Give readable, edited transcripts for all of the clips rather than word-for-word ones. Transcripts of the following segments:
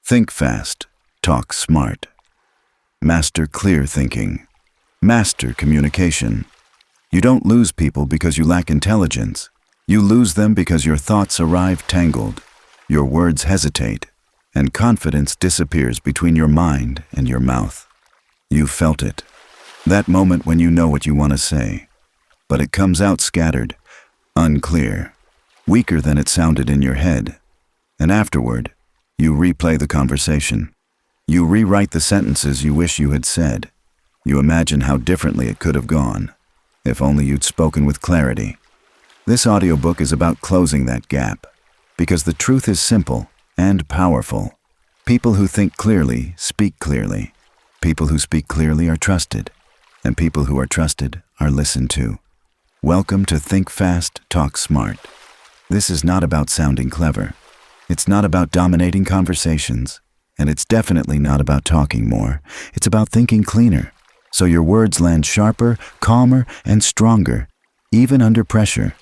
Think fast, talk smart. Master clear thinking. Master communication. You don't lose people because you lack intelligence. You lose them because your thoughts arrive tangled, your words hesitate, and confidence disappears between your mind and your mouth. You felt it. That moment when you know what you want to say, but it comes out scattered, unclear, weaker than it sounded in your head. And afterward, you replay the conversation. You rewrite the sentences you wish you had said. You imagine how differently it could have gone, if only you'd spoken with clarity. This audiobook is about closing that gap, because the truth is simple and powerful. People who think clearly speak clearly. People who speak clearly are trusted, and people who are trusted are listened to. Welcome to Think Fast, Talk Smart. This is not about sounding clever. It's not about dominating conversations, and it's definitely not about talking more. It's about thinking cleaner, so your words land sharper, calmer, and stronger, even under pressure.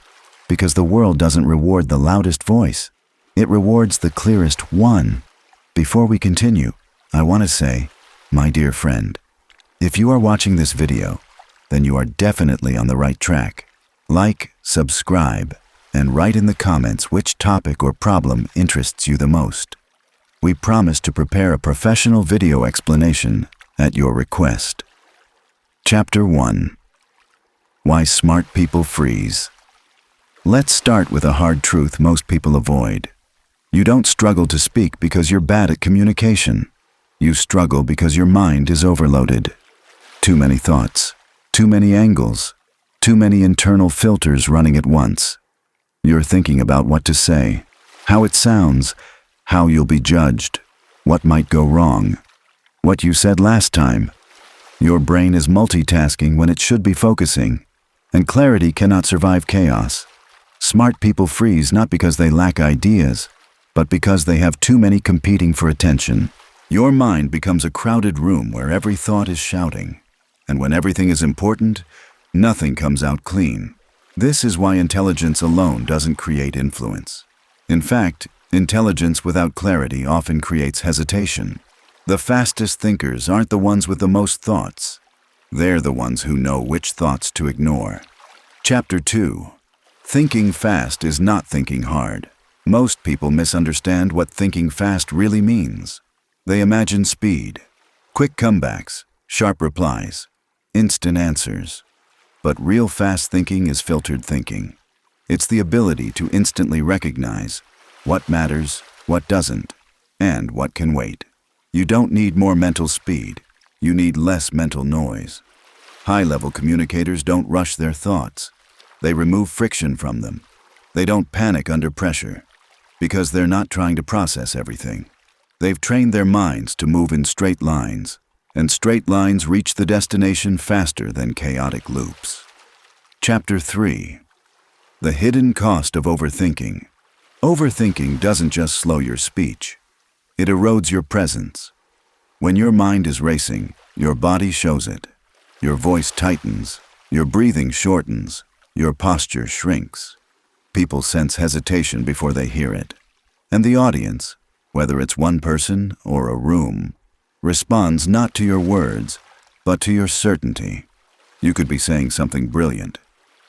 Because the world doesn't reward the loudest voice. It rewards the clearest one. Before we continue, I want to say, my dear friend, if you are watching this video, then you are definitely on the right track. Like, subscribe, and write in the comments which topic or problem interests you the most. We promise to prepare a professional video explanation at your request. Chapter 1. Why Smart People Freeze. Let's start with a hard truth most people avoid. You don't struggle to speak because you're bad at communication. You struggle because your mind is overloaded. Too many thoughts, too many angles, too many internal filters running at once. You're thinking about what to say, how it sounds, how you'll be judged, what might go wrong, what you said last time. Your brain is multitasking when it should be focusing, and clarity cannot survive chaos. Smart people freeze not because they lack ideas, but because they have too many competing for attention. Your mind becomes a crowded room where every thought is shouting, and when everything is important, nothing comes out clean. This is why intelligence alone doesn't create influence. In fact, intelligence without clarity often creates hesitation. The fastest thinkers aren't the ones with the most thoughts. They're the ones who know which thoughts to ignore. Chapter 2. Thinking fast is not thinking hard. Most people misunderstand what thinking fast really means. They imagine speed, quick comebacks, sharp replies, instant answers. But real fast thinking is filtered thinking. It's the ability to instantly recognize what matters, what doesn't, and what can wait. You don't need more mental speed. You need less mental noise. High-level communicators don't rush their thoughts. They remove friction from them. They don't panic under pressure, because they're not trying to process everything. They've trained their minds to move in straight lines, and straight lines reach the destination faster than chaotic loops. Chapter 3. The hidden cost of overthinking. Overthinking doesn't just slow your speech. It erodes your presence. When your mind is racing, your body shows it. Your voice tightens, your breathing shortens, your posture shrinks. People sense hesitation before they hear it. And the audience, whether it's one person or a room, responds not to your words, but to your certainty. You could be saying something brilliant,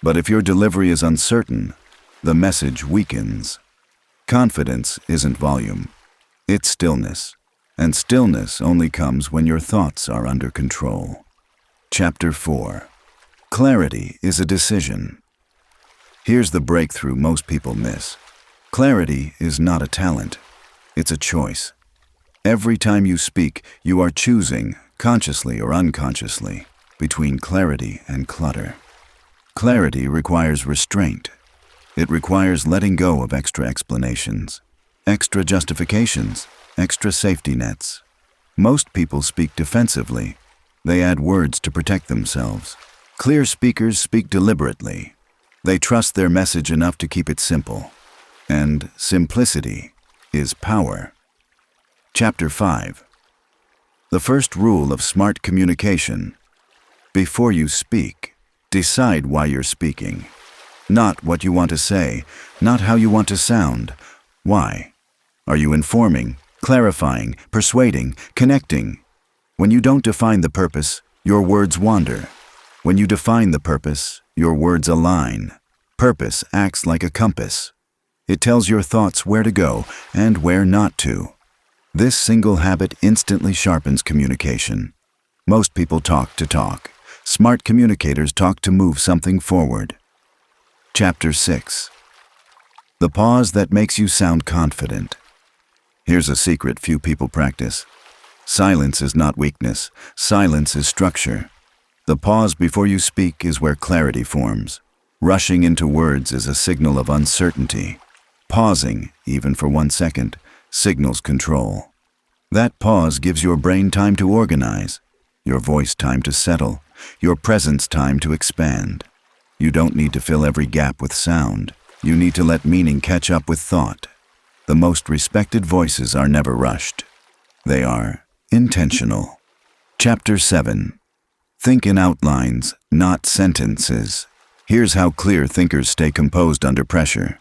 but if your delivery is uncertain, the message weakens. Confidence isn't volume, it's stillness, and stillness only comes when your thoughts are under control. Chapter 4. Clarity is a decision. Here's the breakthrough most people miss. Clarity is not a talent, it's a choice. Every time you speak, you are choosing, consciously or unconsciously, between clarity and clutter. Clarity requires restraint. It requires letting go of extra explanations, extra justifications, extra safety nets. Most people speak defensively. They add words to protect themselves. Clear speakers speak deliberately. They trust their message enough to keep it simple. And simplicity is power. Chapter 5. The first rule of smart communication. Before you speak, decide why you're speaking. Not what you want to say, not how you want to sound. Why? Are you informing, clarifying, persuading, connecting. When you don't define the purpose, your words wander. When you define the purpose, your words align. Purpose acts like a compass. It tells your thoughts where to go and where not to. This single habit instantly sharpens communication. Most people talk to talk. Smart communicators talk to move something forward. Chapter 6. The pause that makes you sound confident. Here's a secret few people practice. Silence is not weakness. Silence is structure. The pause before you speak is where clarity forms. Rushing into words is a signal of uncertainty. Pausing, even for 1 second, signals control. That pause gives your brain time to organize, your voice time to settle, your presence time to expand. You don't need to fill every gap with sound. You need to let meaning catch up with thought. The most respected voices are never rushed. They are intentional. Chapter 7. Think in outlines, not sentences. Here's how clear thinkers stay composed under pressure.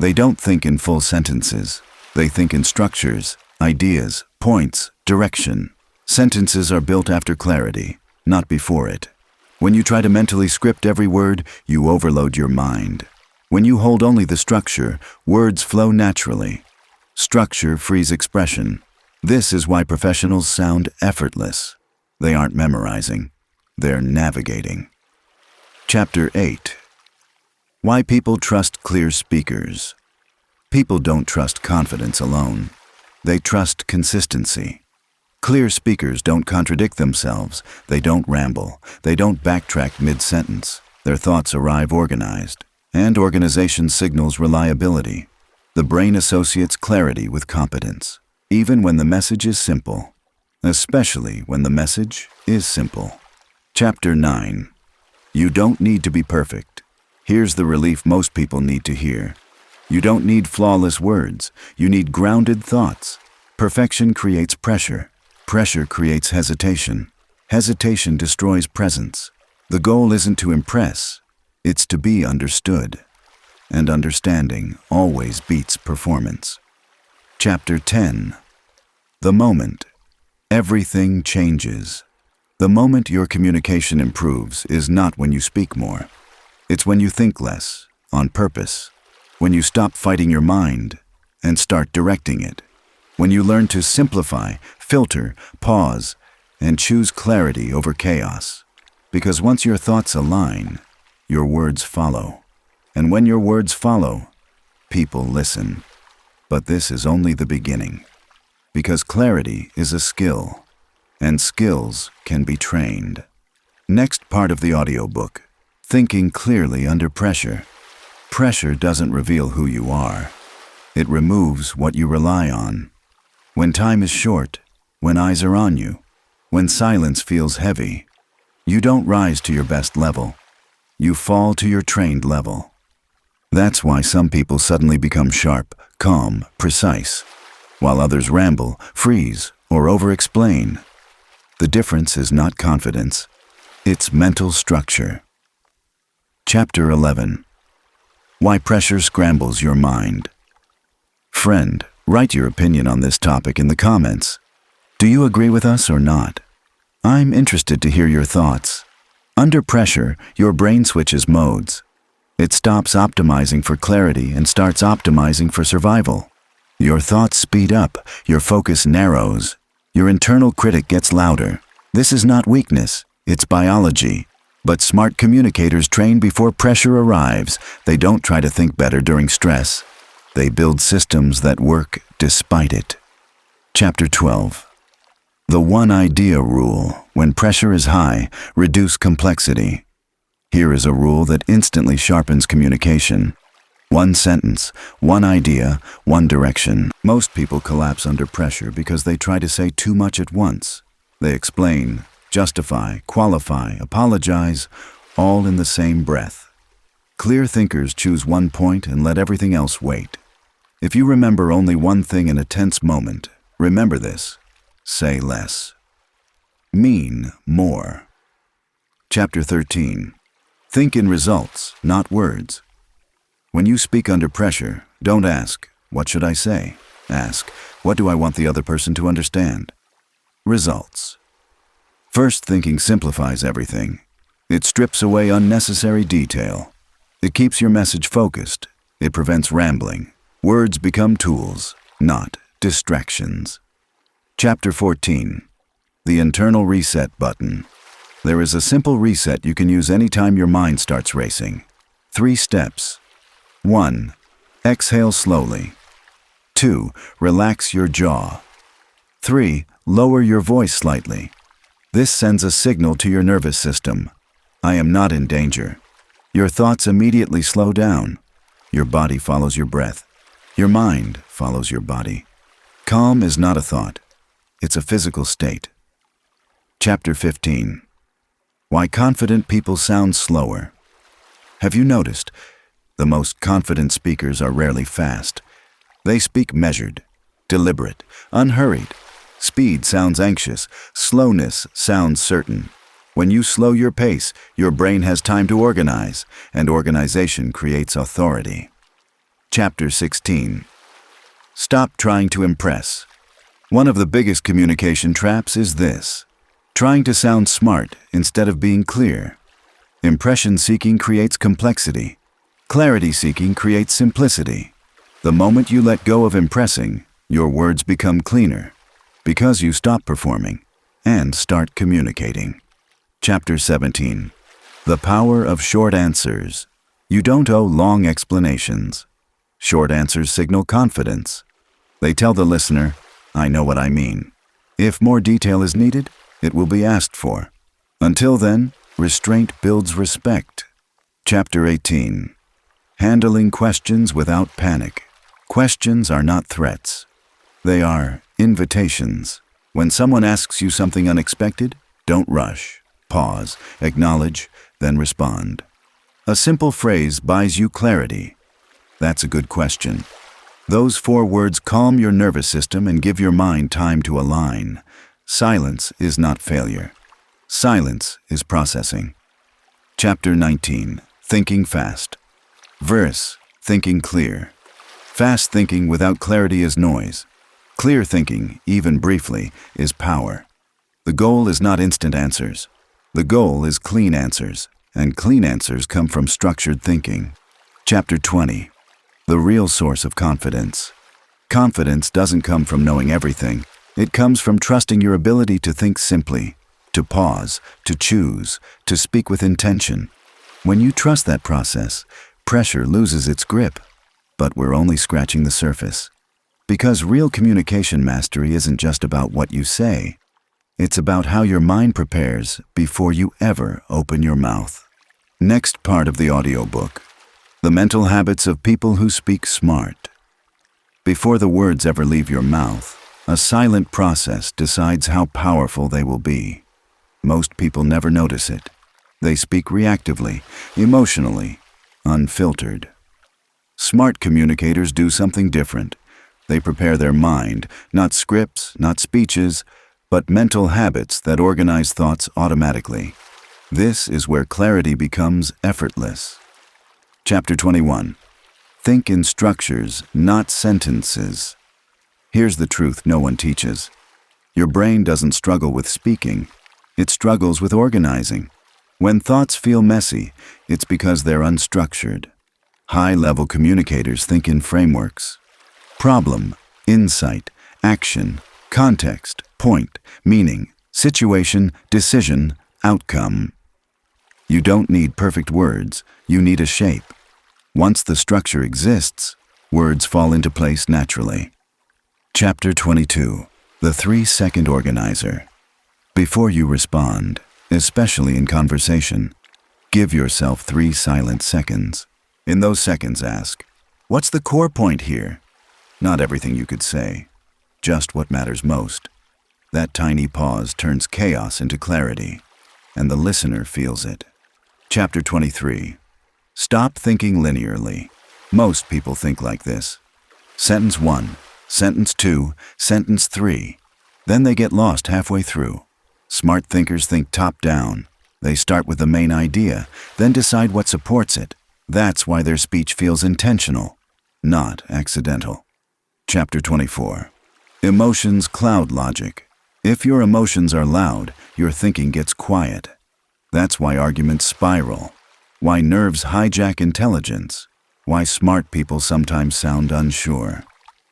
They don't think in full sentences. They think in structures, ideas, points, direction. Sentences are built after clarity, not before it. When you try to mentally script every word, you overload your mind. When you hold only the structure, words flow naturally. Structure frees expression. This is why professionals sound effortless. They aren't memorizing. They're navigating. Chapter 8. Why people trust clear speakers. People don't trust confidence alone. They trust consistency. Clear speakers don't contradict themselves. They don't ramble. They don't backtrack mid-sentence. Their thoughts arrive organized. And organization signals reliability. The brain associates clarity with competence, even when the message is simple. Especially when the message is simple. Chapter 9. You don't need to be perfect. Here's the relief most people need to hear. You don't need flawless words. You need grounded thoughts. Perfection creates pressure. Pressure creates hesitation. Hesitation destroys presence. The goal isn't to impress. It's to be understood. And understanding always beats performance. Chapter 10. The moment. Everything changes. The moment your communication improves is not when you speak more. It's when you think less, on purpose. When you stop fighting your mind and start directing it. When you learn to simplify, filter, pause, and choose clarity over chaos. Because once your thoughts align, your words follow. And when your words follow, people listen. But this is only the beginning. Because clarity is a skill. And skills can be trained. Next part of the audiobook, thinking clearly under pressure. Pressure doesn't reveal who you are. It removes what you rely on. When time is short, when eyes are on you, when silence feels heavy, you don't rise to your best level. You fall to your trained level. That's why some people suddenly become sharp, calm, precise, while others ramble, freeze, or over-explain. The difference is not confidence, it's mental structure. Chapter 11. Why pressure scrambles your mind. Friend, write your opinion on this topic in the comments. Do you agree with us or not? I'm interested to hear your thoughts. Under pressure, your brain switches modes. It stops optimizing for clarity and starts optimizing for survival. Your thoughts speed up, your focus narrows. Your internal critic gets louder. This is not weakness, it's biology. But smart communicators train before pressure arrives. They don't try to think better during stress. They build systems that work despite it. Chapter 12. The one idea rule. When pressure is high, reduce complexity. Here is a rule that instantly sharpens communication. One sentence, one idea, one direction. Most people collapse under pressure because they try to say too much at once. They explain, justify, qualify, apologize, all in the same breath. Clear thinkers choose one point and let everything else wait. If you remember only one thing in a tense moment, remember this: say less. Mean more. Chapter 13. Think in results, not words. When you speak under pressure, don't ask, "What should I say?" Ask, what do I want the other person to understand? Results. First thinking simplifies everything. It strips away unnecessary detail. It keeps your message focused. It prevents rambling. Words become tools, not distractions. Chapter 14. The internal reset button. There is a simple reset you can use anytime your mind starts racing. 3 steps. 1. Exhale slowly. 2. Relax your jaw. 3. Lower your voice slightly. This sends a signal to your nervous system. I am not in danger. Your thoughts immediately slow down. Your body follows your breath. Your mind follows your body. Calm is not a thought. It's a physical state. Chapter 15. Why confident people sound slower. Have you noticed? The most confident speakers are rarely fast. They speak measured, deliberate, unhurried. Speed sounds anxious. Slowness sounds certain. When you slow your pace, your brain has time to organize, and organization creates authority. Chapter 16. Stop trying to impress. One of the biggest communication traps is this: trying to sound smart instead of being clear. Impression seeking creates complexity. Clarity seeking creates simplicity. The moment you let go of impressing, your words become cleaner, because you stop performing and start communicating. Chapter 17. The power of short answers. You don't owe long explanations. Short answers signal confidence. They tell the listener, I know what I mean. If more detail is needed, it will be asked for. Until then, restraint builds respect. Chapter 18. Handling questions without panic. Questions are not threats. They are invitations. When someone asks you something unexpected, don't rush. Pause, acknowledge, then respond. A simple phrase buys you clarity. That's a good question. Those 4 words calm your nervous system and give your mind time to align. Silence is not failure. Silence is processing. Chapter 19. Thinking fast. Verse, thinking clear. Fast thinking without clarity is noise. Clear thinking, even briefly, is power. The goal is not instant answers. The goal is clean answers, and clean answers come from structured thinking. Chapter 20. The real source of confidence. Confidence doesn't come from knowing everything. It comes from trusting your ability to think simply, to pause, to choose, to speak with intention. When you trust that process, pressure loses its grip. But we're only scratching the surface. Because real communication mastery isn't just about what you say. It's about how your mind prepares before you ever open your mouth. Next part of the audiobook. The mental habits of people who speak smart. Before the words ever leave your mouth, a silent process decides how powerful they will be. Most people never notice it. They speak reactively, emotionally, unfiltered. Smart communicators do something different. They prepare their mind, not scripts, not speeches, but mental habits that organize thoughts automatically. This is where clarity becomes effortless. Chapter 21. Think in structures, not sentences. Here's the truth no one teaches. Your brain doesn't struggle with speaking. It struggles with organizing. When thoughts feel messy, it's because they're unstructured. High-level communicators think in frameworks. Problem, insight, action, context, point, meaning, situation, decision, outcome. You don't need perfect words, you need a shape. Once the structure exists, words fall into place naturally. Chapter 22. The 3-second organizer. Before you respond, especially in conversation, give yourself 3 silent seconds. In those seconds, ask, what's the core point here? Not everything you could say, just what matters most. That tiny pause turns chaos into clarity, and the listener feels it. Chapter 23. Stop thinking linearly. Most people think like this. Sentence 1, sentence 2, sentence 3. Then they get lost halfway through. Smart thinkers think top-down. They start with the main idea, then decide what supports it. That's why their speech feels intentional, not accidental. Chapter 24. Emotions cloud logic. If your emotions are loud, your thinking gets quiet. That's why arguments spiral. Why nerves hijack intelligence. Why smart people sometimes sound unsure.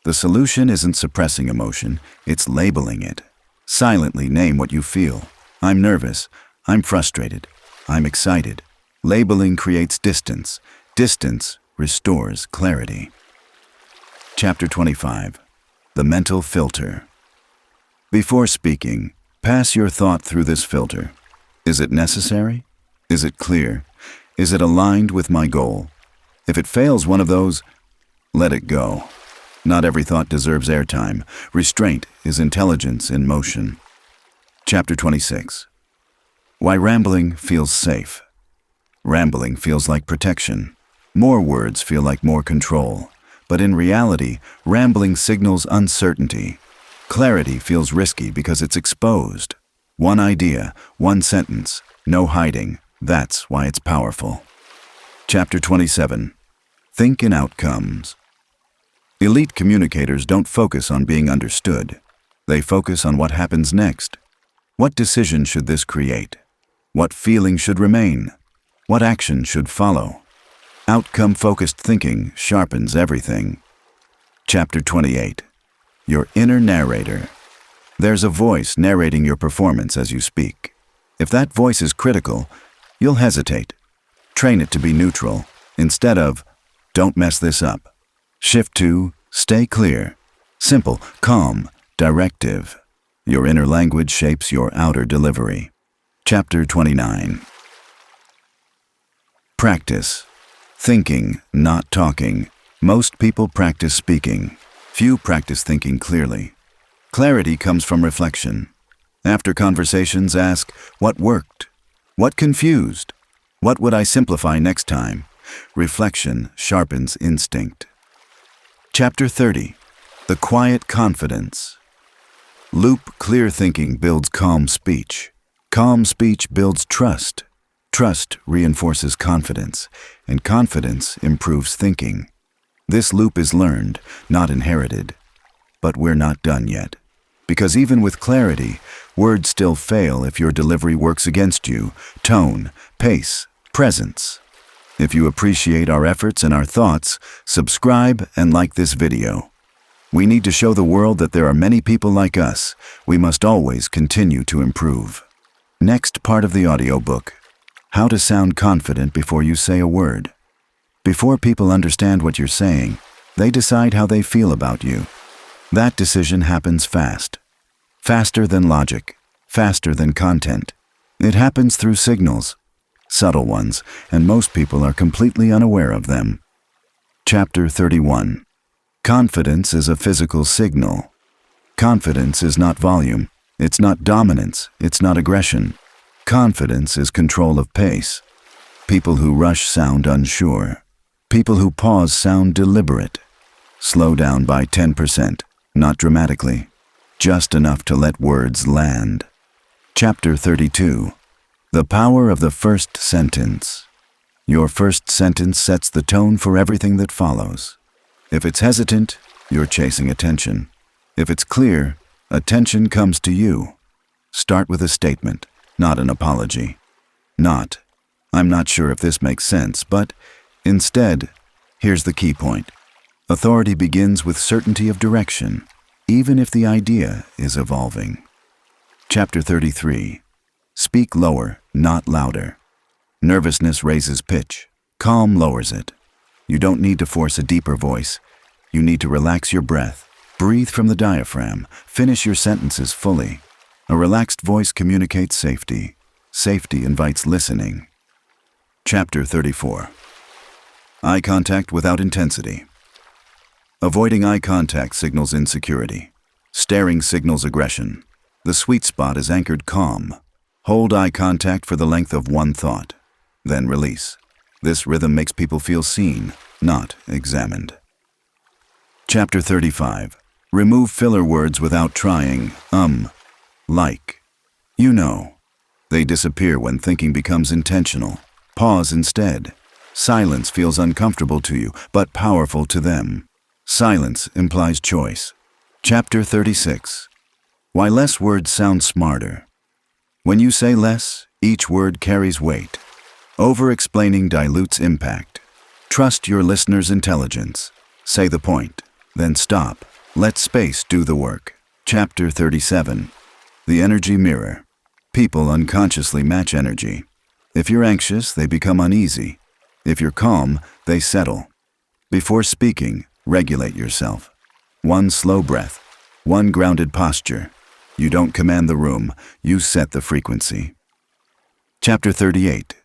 The solution isn't suppressing emotion, it's labeling it. Silently name what you feel. I'm nervous. I'm frustrated. I'm excited. Labeling creates distance. Distance restores clarity. Chapter 25. The mental filter. Before speaking, pass your thought through this filter. Is it necessary? Is it clear? Is it aligned with my goal? If it fails one of those, let it go. Not every thought deserves airtime. Restraint is intelligence in motion. Chapter 26. Why rambling feels safe. Rambling feels like protection. More words feel like more control. But in reality, rambling signals uncertainty. Clarity feels risky because it's exposed. One idea, one sentence, no hiding. That's why it's powerful. Chapter 27. Think in outcomes. Elite communicators don't focus on being understood. They focus on what happens next. What decision should this create? What feeling should remain? What action should follow? Outcome-focused thinking sharpens everything. Chapter 28. Your inner narrator. There's a voice narrating your performance as you speak. If that voice is critical, you'll hesitate. Train it to be neutral. Instead of, don't mess this up. Shift to, stay clear. Simple, calm, directive. Your inner language shapes your outer delivery. Chapter 29. Practice. Thinking, not talking. Most people practice speaking. Few practice thinking clearly. Clarity comes from reflection. After conversations, ask, what worked? What confused? What would I simplify next time? Reflection sharpens instinct. Chapter 30. The quiet confidence. Loop clear thinking builds calm speech. Calm speech builds trust. Trust reinforces confidence, and confidence improves thinking. This loop is learned, not inherited. But we're not done yet. Because even with clarity, words still fail if your delivery works against you. Tone, pace, presence. If you appreciate our efforts and our thoughts, subscribe and like this video. We need to show the world that there are many people like us. We must always continue to improve. Next part of the audiobook. How to sound confident before you say a word. Before people understand what you're saying, they decide how they feel about you. That decision happens fast. Faster than logic, faster than content. It happens through signals, subtle ones, and most people are completely unaware of them. Chapter 31. Confidence is a physical signal. Confidence is not volume. It's not dominance. It's not aggression. Confidence is control of pace. People who rush sound unsure. People who pause sound deliberate. Slow down by 10%, not dramatically. Just enough to let words land. Chapter 32. The power of the first sentence. Your first sentence sets the tone for everything that follows. If it's hesitant, you're chasing attention. If it's clear, attention comes to you. Start with a statement, not an apology. Not, I'm not sure if this makes sense, but instead, here's the key point. Authority begins with certainty of direction, even if the idea is evolving. Chapter 33. Speak lower, not louder. Nervousness raises pitch. Calm lowers it. You don't need to force a deeper voice. You need to relax your breath. Breathe from the diaphragm. Finish your sentences fully. A relaxed voice communicates safety. Safety invites listening. Chapter 34. Eye contact without intensity. Avoiding eye contact signals insecurity. Staring signals aggression. The sweet spot is anchored calm. Hold eye contact for the length of one thought. Then release. This rhythm makes people feel seen, not examined. Chapter 35. Remove filler words without trying. Like. You know. They disappear when thinking becomes intentional. Pause instead. Silence feels uncomfortable to you, but powerful to them. Silence implies choice. Chapter 36. Why less words sound smarter. When you say less, each word carries weight. Over-explaining dilutes impact. Trust your listener's intelligence. Say the point, then stop. Let space do the work. Chapter 37. The energy mirror. People unconsciously match energy. If you're anxious, they become uneasy. If you're calm, they settle. Before speaking, regulate yourself. One slow breath, one grounded posture. You don't command the room, you set the frequency. Chapter 38.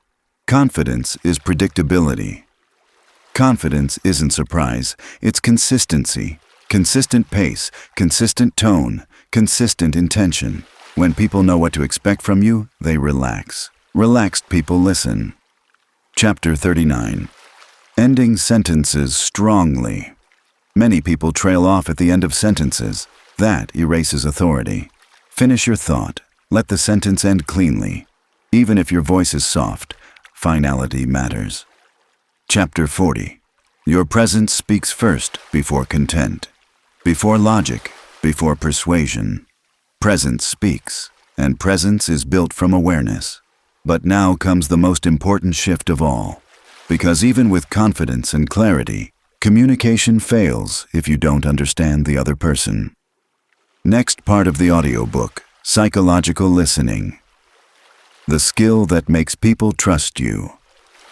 Confidence is predictability. Confidence isn't surprise, it's consistency. Consistent pace, consistent tone, consistent intention. When people know what to expect from you, they relax. Relaxed people listen. Chapter 39. Ending sentences strongly. Many people trail off at the end of sentences. That erases authority. Finish your thought. Let the sentence end cleanly. Even if your voice is soft, finality matters. Chapter 40. Your presence speaks first before content. Before logic, before persuasion. Presence speaks, and presence is built from awareness. But now comes the most important shift of all. Because even with confidence and clarity, communication fails if you don't understand the other person. Next part of the audiobook, psychological listening. The skill that makes people trust you.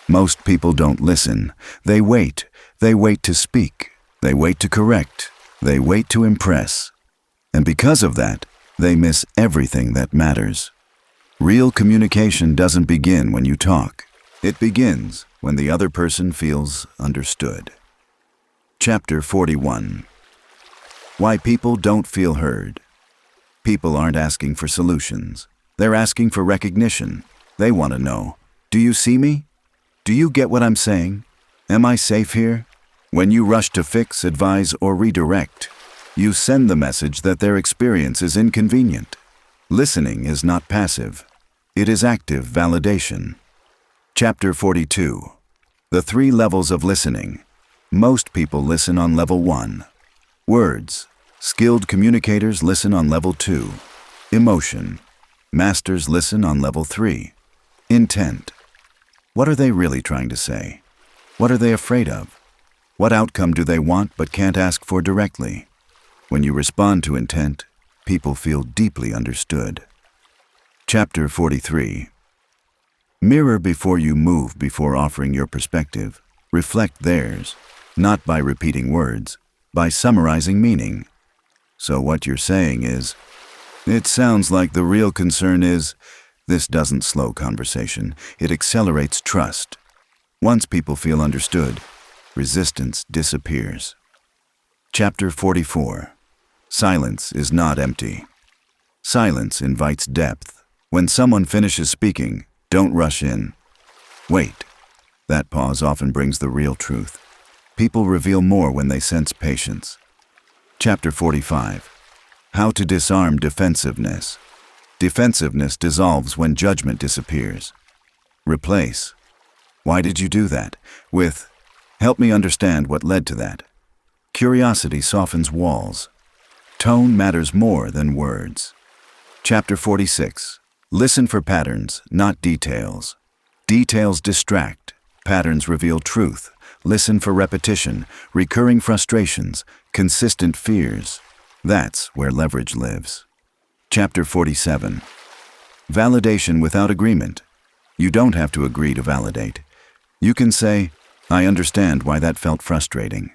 Most people don't listen. They wait. They wait to speak. They wait to correct. They wait to impress. And because of that, they miss everything that matters. Real communication doesn't begin when you talk. It begins when the other person feels understood. Chapter 41. Why people don't feel heard. People aren't asking for solutions. They're asking for recognition. They want to know, do you see me? Do you get what I'm saying? Am I safe here? When you rush to fix, advise, or redirect, you send the message that their experience is inconvenient. Listening is not passive. It is active validation. Chapter 42. The 3 levels of listening. Most people listen on level 1. Words. Skilled communicators listen on level 2. Emotion. Masters listen on level 3. Intent. What are they really trying to say? What are they afraid of? What outcome do they want but can't ask for directly? When you respond to intent, people feel deeply understood. Chapter 43. Mirror before you move before offering your perspective. Reflect theirs, not by repeating words, by summarizing meaning. So what you're saying is, it sounds like the real concern is, this doesn't slow conversation, it accelerates trust. Once people feel understood, resistance disappears. Chapter 44. Silence is not empty. Silence invites depth. When someone finishes speaking, don't rush in. Wait. That pause often brings the real truth. People reveal more when they sense patience. Chapter 45. How to disarm defensiveness. Defensiveness dissolves when judgment disappears. Replace. Why did you do that? With, help me understand what led to that. Curiosity softens walls. Tone matters more than words. Chapter 46. Listen for patterns, not details. Details distract. Patterns reveal truth. Listen for repetition, recurring frustrations, consistent fears. That's where leverage lives. Chapter 47. Validation without agreement. You don't have to agree to validate. You can say, I understand why that felt frustrating,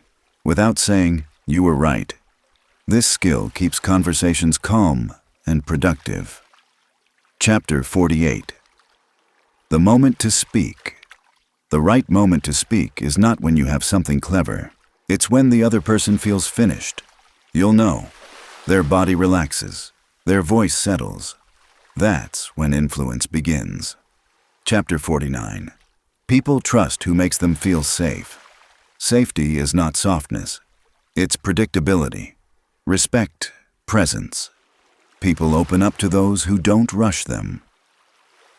without saying, you were right. This skill keeps conversations calm and productive. Chapter 48. The moment to speak. The right moment to speak is not when you have something clever. It's when the other person feels finished. You'll know. Their body relaxes. Their voice settles. That's when influence begins. Chapter 49. People trust who makes them feel safe. Safety is not softness. It's predictability. Respect, presence. People open up to those who don't rush them.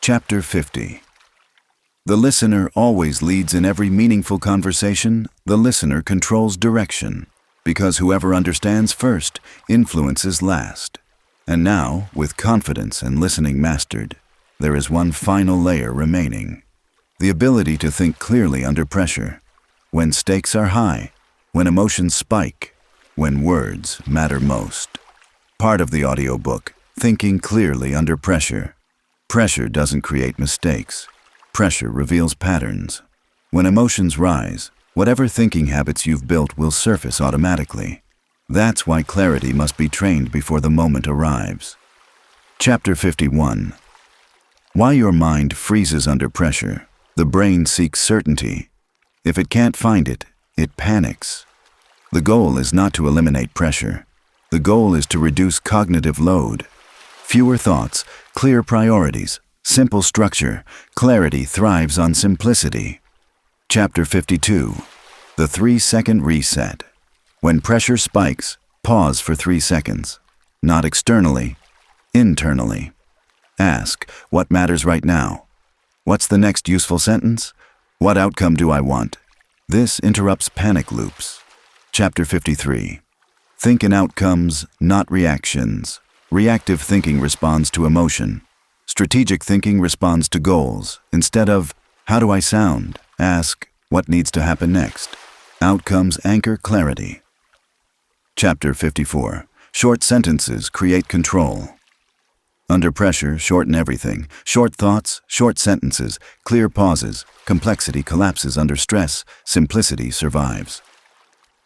Chapter 50. The listener always leads in every meaningful conversation. The listener controls direction. Because whoever understands first influences last. And now, with confidence and listening mastered, there is one final layer remaining. The ability to think clearly under pressure. When stakes are high, when emotions spike, when words matter most. Part of the audiobook, Thinking Clearly Under Pressure. Pressure doesn't create mistakes. Pressure reveals patterns. When emotions rise, whatever thinking habits you've built will surface automatically. That's why clarity must be trained before the moment arrives. Chapter 51. Why your mind freezes under pressure. The brain seeks certainty. If it can't find it, it panics. The goal is not to eliminate pressure. The goal is to reduce cognitive load. Fewer thoughts, clear priorities, simple structure. Clarity thrives on simplicity. Chapter 52. The 3-second reset. When pressure spikes, pause for 3 seconds. Not externally, internally. Ask, what matters right now? What's the next useful sentence? What outcome do I want? This interrupts panic loops. Chapter 53. Think in outcomes, not reactions. Reactive thinking responds to emotion. Strategic thinking responds to goals. Instead of, how do I sound? Ask, what needs to happen next? Outcomes anchor clarity. Chapter 54. Short sentences create control. Under pressure, shorten everything. Short thoughts, short sentences, clear pauses. Complexity collapses under stress. Simplicity survives.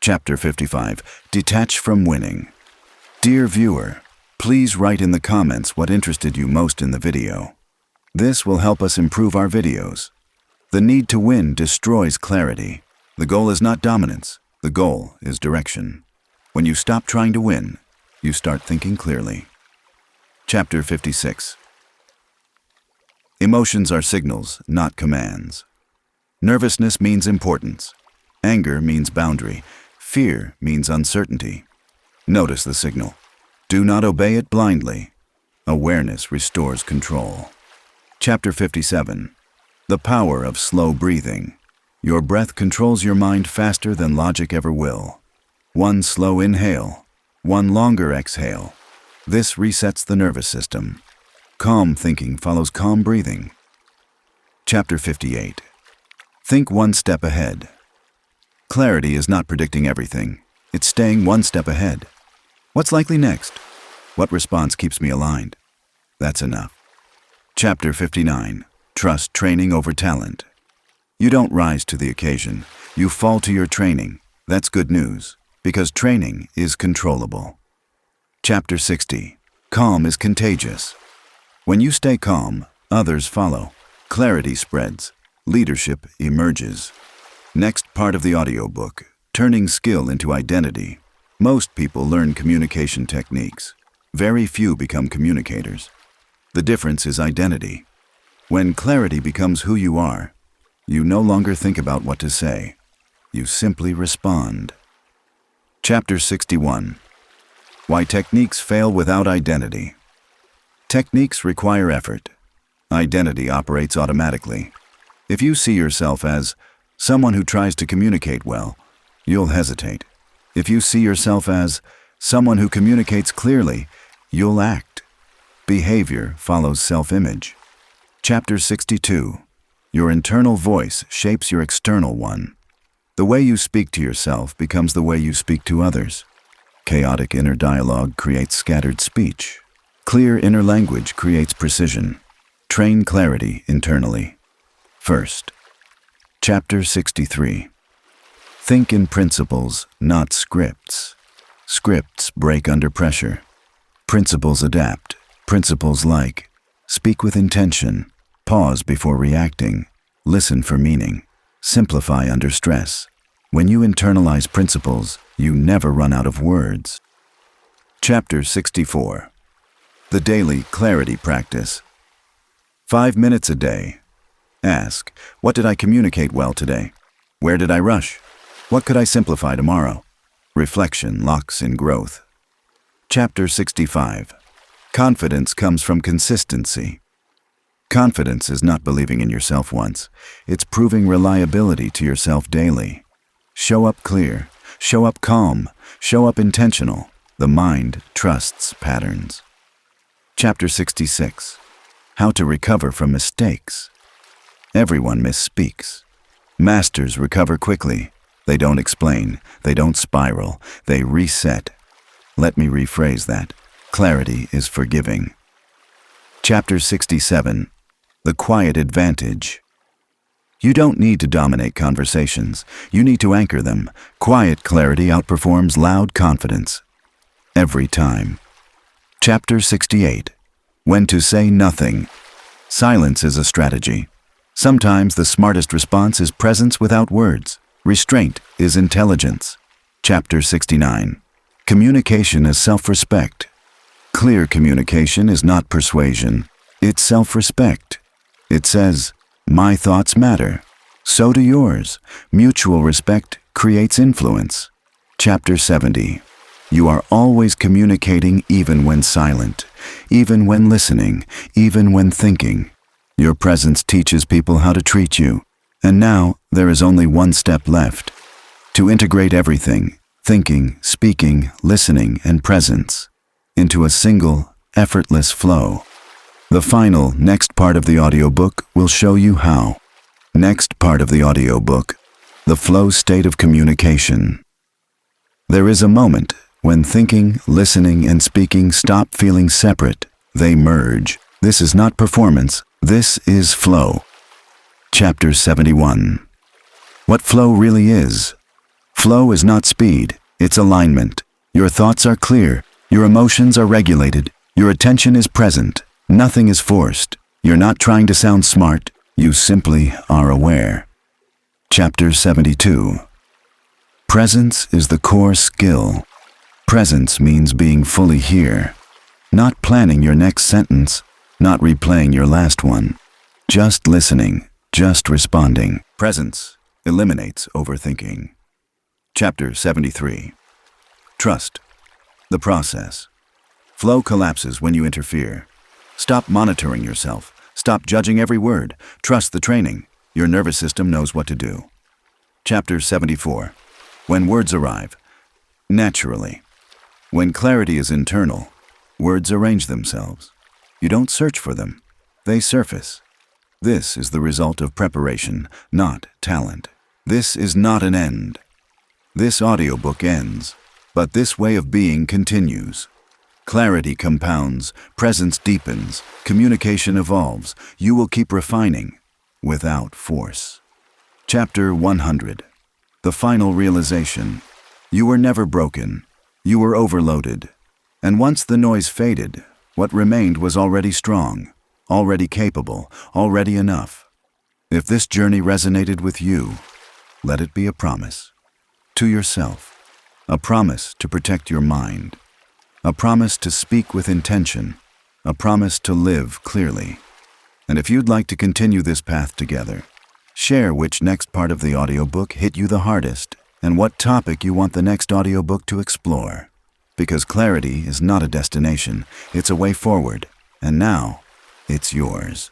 Chapter 55. Detach from winning. Dear viewer, please write in the comments what interested you most in the video. This will help us improve our videos. The need to win destroys clarity. The goal is not dominance. The goal is direction. When you stop trying to win, you start thinking clearly. Chapter 56. Emotions are signals, not commands. Nervousness means importance. Anger means boundary. Fear means uncertainty. Notice the signal. Do not obey it blindly. Awareness restores control. Chapter 57. The power of slow breathing. Your breath controls your mind faster than logic ever will. One slow inhale, one longer exhale. This resets the nervous system. Calm thinking follows calm breathing. Chapter 58. Think one step ahead. Clarity is not predicting everything. It's staying one step ahead. What's likely next? What response keeps me aligned? That's enough. Chapter 59. Trust training over talent. You don't rise to the occasion. You fall to your training. That's good news, because training is controllable. Chapter 60. Calm is contagious. When you stay calm, others follow. Clarity spreads. Leadership emerges. Next part of the audiobook, Turning Skill into Identity. Most people learn communication techniques. Very few become communicators. The difference is identity. When clarity becomes who you are, you no longer think about what to say. You simply respond. Chapter 61. Why techniques fail without identity. Techniques require effort. Identity operates automatically. If you see yourself as someone who tries to communicate well, you'll hesitate. If you see yourself as someone who communicates clearly, you'll act. Behavior follows self-image. Chapter 62. Your internal voice shapes your external one. The way you speak to yourself becomes the way you speak to others. Chaotic inner dialogue creates scattered speech. Clear inner language creates precision. Train clarity internally. First. Chapter 63. Think in principles, not scripts. Scripts break under pressure. Principles adapt. Principles like, speak with intention, pause before reacting, listen for meaning, simplify under stress. When you internalize principles, you never run out of words. Chapter 64. The Daily Clarity Practice. 5 minutes a day. Ask, what did I communicate well today? Where did I rush? What could I simplify tomorrow? Reflection locks in growth. Chapter 65. Confidence comes from consistency. Confidence is not believing in yourself once. It's proving reliability to yourself daily. Show up clear. Show up calm. Show up intentional. The mind trusts patterns. Chapter 66. How to recover from mistakes. Everyone misspeaks. Masters recover quickly. They don't explain. They don't spiral. They reset. Let me rephrase that. Clarity is forgiving. Chapter 67. The quiet advantage. You don't need to dominate conversations. You need to anchor them. Quiet clarity outperforms loud confidence. Every time. Chapter 68. When to say nothing. Silence is a strategy. Sometimes the smartest response is presence without words. Restraint is intelligence. Chapter 69. Communication is self-respect. Clear communication is not persuasion. It's self-respect. It says, "My thoughts matter. So do yours." Mutual respect creates influence. Chapter 70. You are always communicating even when silent, even when listening, even when thinking. Your presence teaches people how to treat you. And now there is only one step left. To integrate everything, thinking, speaking, listening, and presence, into a single, effortless flow. The final, next part of the audiobook will show you how. Next part of the audiobook, the flow state of communication. There is a moment when thinking, listening, and speaking stop feeling separate. They merge. This is not performance. This is flow. Chapter 71. What flow really is. Flow is not speed. It's alignment. Your thoughts are clear. Your emotions are regulated. Your attention is present. Nothing is forced. You're not trying to sound smart. You simply are aware. Chapter 72. Presence is the core skill. Presence means being fully here. Not planning your next sentence. Not replaying your last one. Just listening. Just responding. Presence eliminates overthinking. Chapter 73. Trust. The process. Flow collapses when you interfere. Stop monitoring yourself. Stop judging every word. Trust the training. Your nervous system knows what to do. Chapter 74. When words arrive. Naturally. When clarity is internal, words arrange themselves. You don't search for them. They surface. This is the result of preparation, not talent. This is not an end. This audiobook ends, but this way of being continues. Clarity compounds, presence deepens, communication evolves. You will keep refining, without force. Chapter 100. The final realization. You were never broken. You were overloaded. And once the noise faded, what remained was already strong, already capable, already enough. If this journey resonated with you, let it be a promise. To yourself. A promise to protect your mind. A promise to speak with intention. A promise to live clearly. And if you'd like to continue this path together, share which next part of the audiobook hit you the hardest and what topic you want the next audiobook to explore. Because clarity is not a destination, it's a way forward. And now, it's yours.